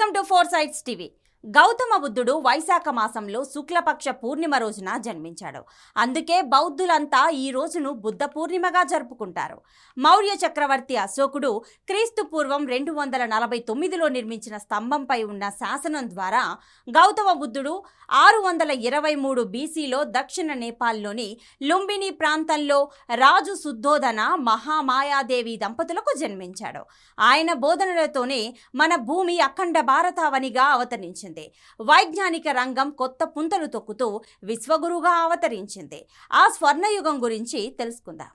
Welcome to four sides TV. Gautama బుద్ధుడు వైశాఖ మాసంలో శుక్లపక్ష పూర్ణిమ రోజున జన్మించాడు. అందుకే బౌద్ధులంతా ఈ రోజును బుద్ధ పూర్ణిమగా జరుపుకుంటారు. మౌర్య చక్రవర్తి అశోకుడు క్రీస్తు పూర్వం 249లో నిర్మించిన స్తంభంపై ఉన్న శాసనం ద్వారా గౌతమ బుద్ధుడు 623 బీసీలో దక్షిణ నేపాల్లోని లుంబిని ప్రాంతంలో రాజు శుద్ధోదన మహామాయాదేవి దంపతులకు జన్మించాడు. ఆయన బోధనలతోనే మన భూమి అఖండ భారతావనిగా అవతరించింది. వైజ్ఞానిక రంగం కొత్త పుంతలు తొక్కుతూ విశ్వగురుగా అవతరించింది. ఆ స్వర్ణయుగం గురించి తెలుసుకుందాం.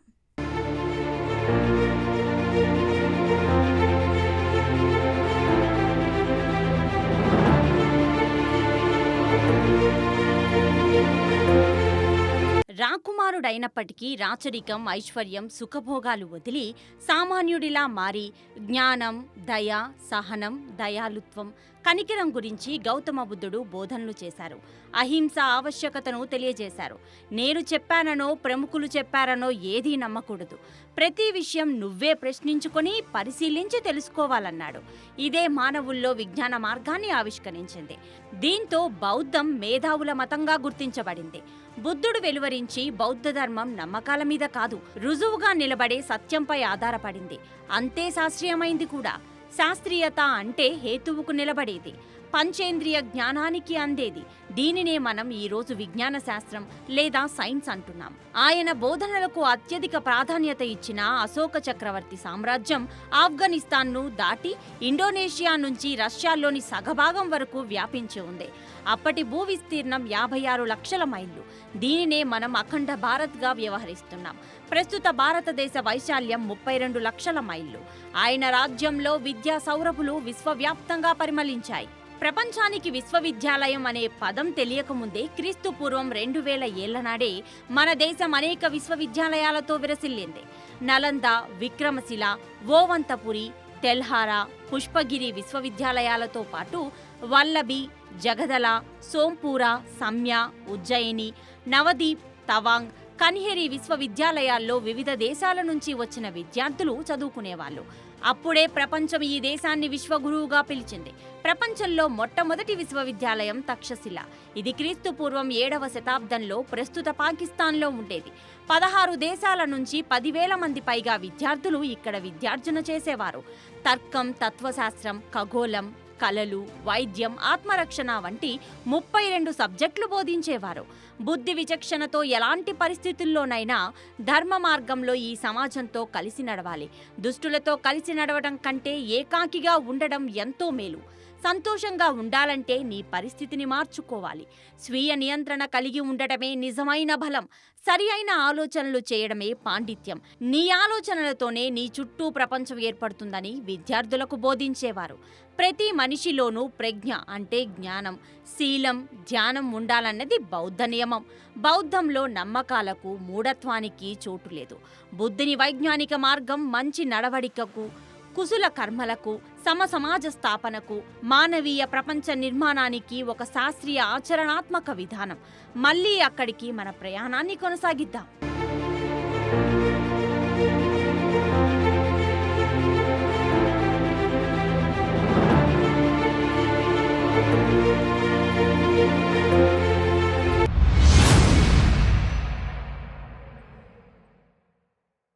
రాకుమారుడైనప్పటికీ రాచరికం, ఐశ్వర్యం, సుఖభోగాలు వదిలి సామాన్యుడిలా మారి జ్ఞానం, దయ, సహనం, దయాలుత్వం, కనికరం గురించి గౌతమ బుద్ధుడు బోధనలు చేశారు. అహింస ఆవశ్యకతను తెలియజేశారు. నేను చెప్పాననో ప్రముఖులు చెప్పారనో ఏదీ నమ్మకూడదు. ప్రతి విషయం నువ్వే ప్రశ్నించుకొని పరిశీలించి తెలుసుకోవాలన్నాడు. ఇదే మానవుల్లో విజ్ఞాన మార్గాన్ని ఆవిష్కరించింది. దీంతో బౌద్ధం మేధావుల మతంగా గుర్తించబడింది. బుద్ధుడు వెలువరించి బౌద్ధ ధర్మం నమ్మకాల మీద కాదు, రుజువుగా నిలబడే సత్యంపై ఆధారపడింది. అంతే శాస్త్రీయమైంది కూడా. శాస్త్రీయత అంటే హేతువుకు నిలబడేది, పంచేంద్రియ జ్ఞానానికి అందేది. దీనినే మనం ఈరోజు విజ్ఞాన శాస్త్రం లేదా సైన్స్ అంటున్నాం. ఆయన బోధనలకు అత్యధిక ప్రాధాన్యత ఇచ్చిన అశోక చక్రవర్తి సామ్రాజ్యం ఆఫ్ఘనిస్తాన్ను దాటి ఇండోనేషియా నుంచి రష్యాలోని సగభాగం వరకు వ్యాపించి ఉంది. అప్పటి భూ విస్తీర్ణం 56 లక్షల మైళ్ళు. దీనినే మనం అఖండ భారత్గా వ్యవహరిస్తున్నాం. ప్రస్తుత భారతదేశ వైశాల్యం 32 లక్షల మైళ్ళు. ఆయన రాజ్యంలో విద్యా సౌరభులు విశ్వవ్యాప్తంగా పరిమళించాయి. ప్రపంచానికి విశ్వవిద్యాలయం అనే పదం తెలియకముందే క్రీస్తు పూర్వం 2000 ఏళ్ల నాడే మన దేశం అనేక విశ్వవిద్యాలయాలతో విరసిల్లింది. నలంద, విక్రమశిల, ఓవంతపురి, తెల్హారా, పుష్పగిరి విశ్వవిద్యాలయాలతో పాటు వల్లభి, జగదల, సోంపూర, సమ్య, ఉజ్జయిని, నవదీప్, తవాంగ్, కన్హేరి విశ్వవిద్యాలయాల్లో వివిధ దేశాల నుంచి వచ్చిన విద్యార్థులు చదువుకునేవాళ్ళు. అప్పుడే ప్రపంచం ఈ దేశాన్ని విశ్వగురువుగా పిలిచింది. ప్రపంచంలో మొట్టమొదటి విశ్వవిద్యాలయం తక్షశిల. ఇది క్రీస్తు పూర్వం 7వ శతాబ్దంలో ప్రస్తుత పాకిస్తాన్లో ఉండేది. 16 దేశాల నుంచి 10,000 మంది పైగా విద్యార్థులు ఇక్కడ విద్యార్జన చేసేవారు. తర్కం, తత్వశాస్త్రం, ఖగోళం, కళలు, వైద్యం, ఆత్మరక్షణ వంటి 32 సబ్జెక్టులు బోధించేవారు. బుద్ధి విచక్షణతో ఎలాంటి పరిస్థితుల్లోనైనా ధర్మ మార్గంలో ఈ సమాజంతో కలిసి నడవాలి. దుష్టులతో కలిసి నడవడం కంటే ఏకాకిగా ఉండడం ఎంతో మేలు. సంతోషంగా ఉండాలంటే నీ పరిస్థితిని మార్చుకోవాలి. స్వీయ నియంత్రణ కలిగి ఉండటమే నిజమైన బలం. సరి అయిన ఆలోచనలు చేయడమే పాండిత్యం. నీ ఆలోచనలతోనే నీ చుట్టూ ప్రపంచం ఏర్పడుతుందని విద్యార్థులకు బోధించేవారు. ప్రతి మనిషిలోనూ ప్రజ్ఞ అంటే జ్ఞానం, శీలం, ధ్యానం ఉండాలన్నది బౌద్ధ నియమం. బౌద్ధంలో నమ్మకాలకు, మూఢత్వానికి చోటు లేదు. బుద్ధుని వైజ్ఞానిక మార్గం మంచి నడవడికకు, కుశల కర్మలకు, సమాజ స్థాపనకు, మానవీయ ప్రపంచ నిర్మాణానికి ఒక శాస్త్రీయ ఆచరణాత్మక విధానం. మళ్ళీ అక్కడికి మన ప్రయాణాన్ని కొనసాగిద్దాం.